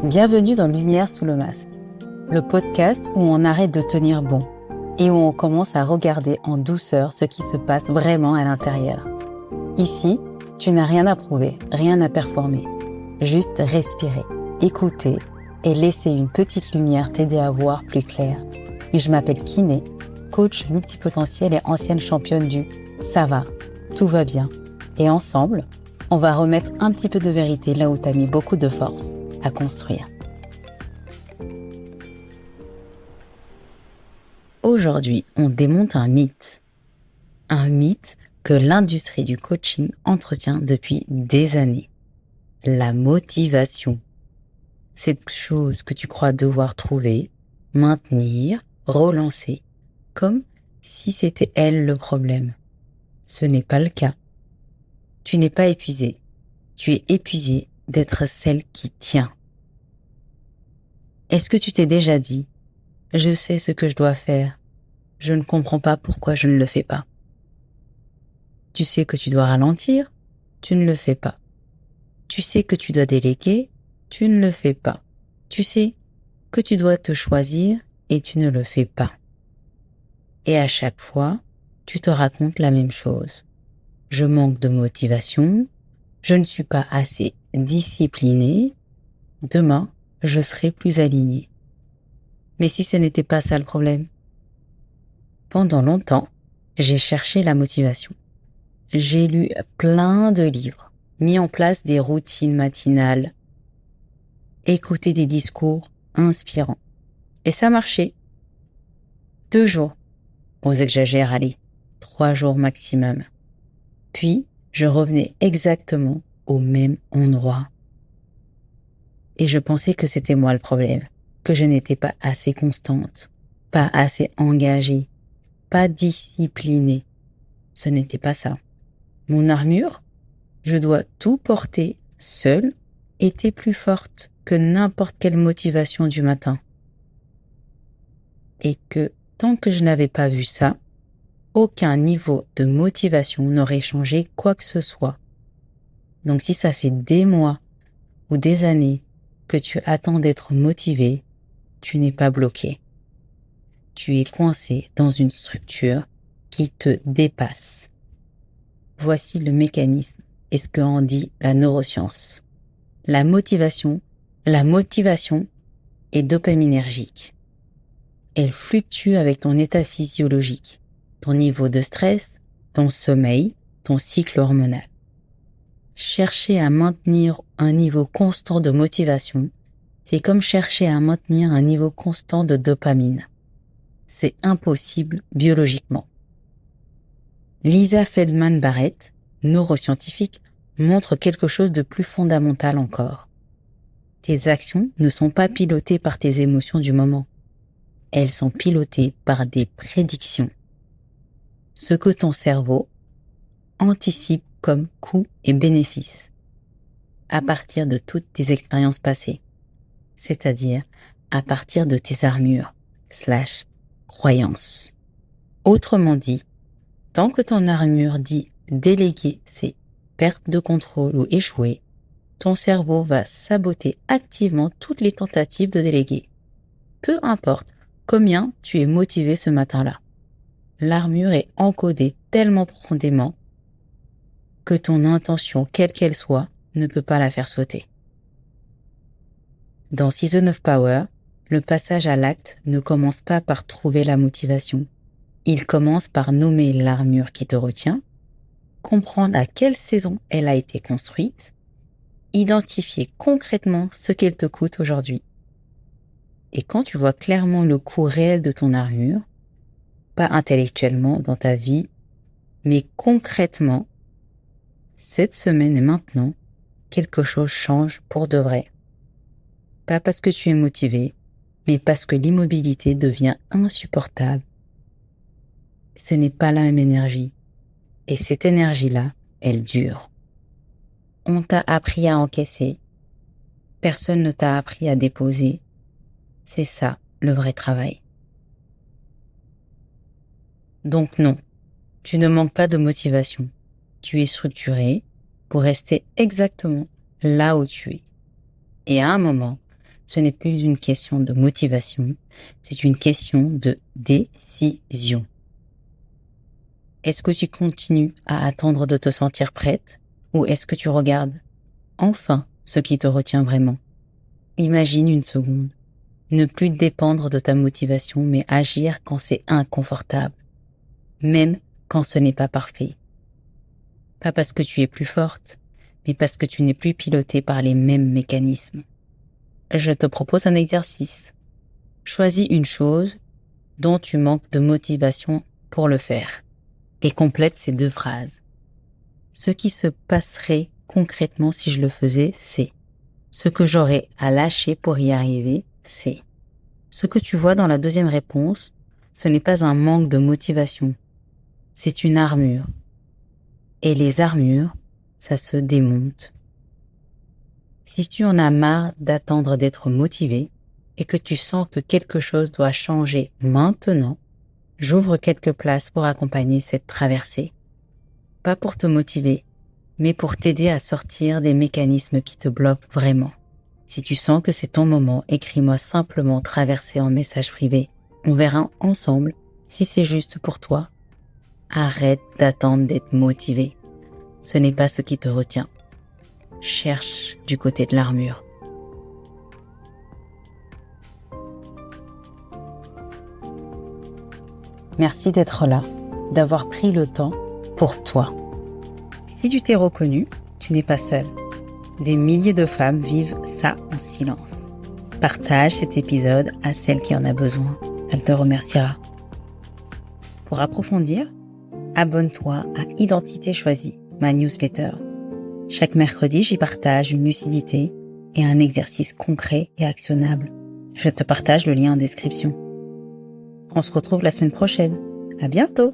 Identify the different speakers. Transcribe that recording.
Speaker 1: Bienvenue dans Lumière sous le masque, le podcast où on arrête de tenir bon et où on commence à regarder en douceur ce qui se passe vraiment à l'intérieur. Ici, tu n'as rien à prouver, rien à performer. Juste respirer, écouter et laisser une petite lumière t'aider à voir plus clair. Et je m'appelle Kiné, coach multipotentiel et ancienne championne du « ça va, tout va bien ». Et ensemble, on va remettre un petit peu de vérité là où t'as mis beaucoup de force à construire. Aujourd'hui, on démonte un mythe. Un mythe que l'industrie du coaching entretient depuis des années. La motivation. Cette chose que tu crois devoir trouver, maintenir, relancer, comme si c'était elle le problème. Ce n'est pas le cas. Tu n'es pas épuisé. Tu es épuisé d'être celle qui tient. Est-ce que tu t'es déjà dit « Je sais ce que je dois faire. Je ne comprends pas pourquoi je ne le fais pas. » Tu sais que tu dois ralentir, tu ne le fais pas. Tu sais que tu dois déléguer, tu ne le fais pas. Tu sais que tu dois te choisir et tu ne le fais pas. Et à chaque fois, tu te racontes la même chose. Je manque de motivation, je ne suis pas assez discipliné, demain, je serai plus aligné. Mais si ce n'était pas ça le problème? Pendant longtemps, j'ai cherché la motivation. J'ai lu plein de livres, mis en place des routines matinales, écouté des discours inspirants. Et ça marchait. 2 jours. Bon, j'exagère, allez, 3 jours maximum. Puis, je revenais exactement au même endroit. Et je pensais que c'était moi le problème, que je n'étais pas assez constante, pas assez engagée, pas disciplinée. Ce n'était pas ça. Mon armure, je dois tout porter seule, était plus forte que n'importe quelle motivation du matin. Et que tant que je n'avais pas vu ça, aucun niveau de motivation n'aurait changé quoi que ce soit. Donc si ça fait des mois ou des années que tu attends d'être motivé, tu n'es pas bloqué. Tu es coincé dans une structure qui te dépasse. Voici le mécanisme et ce qu'en dit la neuroscience. La motivation est dopaminergique. Elle fluctue avec ton état physiologique, ton niveau de stress, ton sommeil, ton cycle hormonal. Chercher à maintenir un niveau constant de motivation, c'est comme chercher à maintenir un niveau constant de dopamine. C'est impossible biologiquement. Lisa Feldman Barrett, neuroscientifique, montre quelque chose de plus fondamental encore. Tes actions ne sont pas pilotées par tes émotions du moment. Elles sont pilotées par des prédictions. Ce que ton cerveau anticipe comme coûts et bénéfices à partir de toutes tes expériences passées, c'est-à-dire à partir de tes armures / croyances. Autrement dit, tant que ton armure dit déléguer, c'est perte de contrôle ou échouer, ton cerveau va saboter activement toutes les tentatives de déléguer. Peu importe combien tu es motivé ce matin-là. L'armure est encodée tellement profondément que ton intention, quelle qu'elle soit, ne peut pas la faire sauter. Dans Season of Power, le passage à l'acte ne commence pas par trouver la motivation. Il commence par nommer l'armure qui te retient, comprendre à quelle saison elle a été construite, identifier concrètement ce qu'elle te coûte aujourd'hui. Et quand tu vois clairement le coût réel de ton armure, pas intellectuellement dans ta vie, mais concrètement, cette semaine et maintenant, quelque chose change pour de vrai. Pas parce que tu es motivé, mais parce que l'immobilité devient insupportable. Ce n'est pas la même énergie. Et cette énergie-là, elle dure. On t'a appris à encaisser. Personne ne t'a appris à déposer. C'est ça, le vrai travail. Donc non, tu ne manques pas de motivation. Tu es structuré pour rester exactement là où tu es. Et à un moment, Ce n'est plus une question de motivation, c'est une question de décision. Est-ce que tu continues à attendre de te sentir prête ou est-ce que tu regardes enfin ce qui te retient vraiment? Imagine une seconde. Ne plus dépendre de ta motivation mais agir quand c'est inconfortable, même quand ce n'est pas parfait. Pas parce que tu es plus forte, mais parce que tu n'es plus pilotée par les mêmes mécanismes. Je te propose un exercice. Choisis une chose dont tu manques de motivation pour le faire et complète ces 2 phrases. Ce qui se passerait concrètement si je le faisais, c'est ce que j'aurais à lâcher pour y arriver, c'est ce que tu vois dans la deuxième réponse, ce n'est pas un manque de motivation, c'est une armure. Et les armures, ça se démonte. Si tu en as marre d'attendre d'être motivé et que tu sens que quelque chose doit changer maintenant, j'ouvre quelques places pour accompagner cette traversée. Pas pour te motiver, mais pour t'aider à sortir des mécanismes qui te bloquent vraiment. Si tu sens que c'est ton moment, écris-moi simplement traverser en message privé. On verra ensemble si c'est juste pour toi. Arrête d'attendre d'être motivé. Ce n'est pas ce qui te retient. Cherche du côté de l'armure. Merci d'être là, d'avoir pris le temps pour toi. Si tu t'es reconnu, tu n'es pas seul. Des milliers de femmes vivent ça en silence. Partage cet épisode à celle qui en a besoin. Elle te remerciera. Pour approfondir, abonne-toi à Identité Choisie, ma newsletter. Chaque mercredi, j'y partage une lucidité et un exercice concret et actionnable. Je te partage le lien en description. On se retrouve la semaine prochaine. À bientôt!